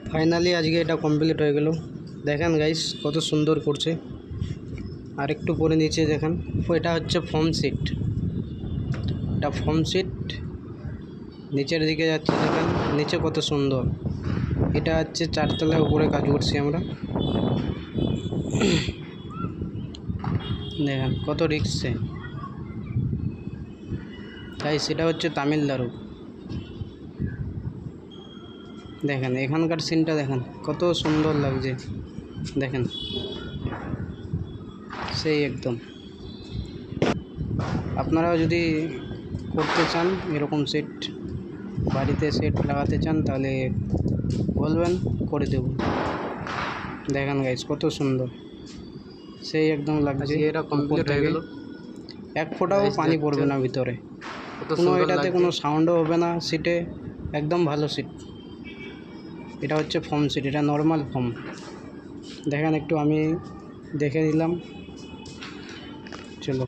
Finally আজকে এটা complete হয়ে গেল। দেখেন গাইস কত সুন্দর করছে। আর একটু পরে নিচে দেখেন, এটা হচ্ছে ফোম সিট। এটা ফোম সিট নিচের দিকে যাচ্ছে, দেখেন নিচে কত সুন্দর। এটা হচ্ছে 4 তলায় উপরে কাজ করছি আমরা। দেখেন কত রিক্সে গাইস। এটা হচ্ছে তামিলনাড়ু। দেখেন এখানকার সিনটা দেখেন কত সুন্দর লাগছে। দেখেন সেই একদম। আপনারাও যদি করতে চান এরকম সেট, বাড়িতে সেট লাগাতে চান, তাহলে বলবেন, করে দেব। দেখেন গাইস কত সুন্দর, সেই একদম লাগছে। এটা কমপ্লিট হয়ে গেল। এক ফোঁটাও পানি পড়বে না ভিতরে, কোনো এটাতে কোনো সাউন্ডও হবে না সিটে। একদম ভালো সিট। এটা হচ্ছে ফোম সিট, এটা নর্মাল ফোম। দেখেন একটু আমি দেখে দিলাম, চলো।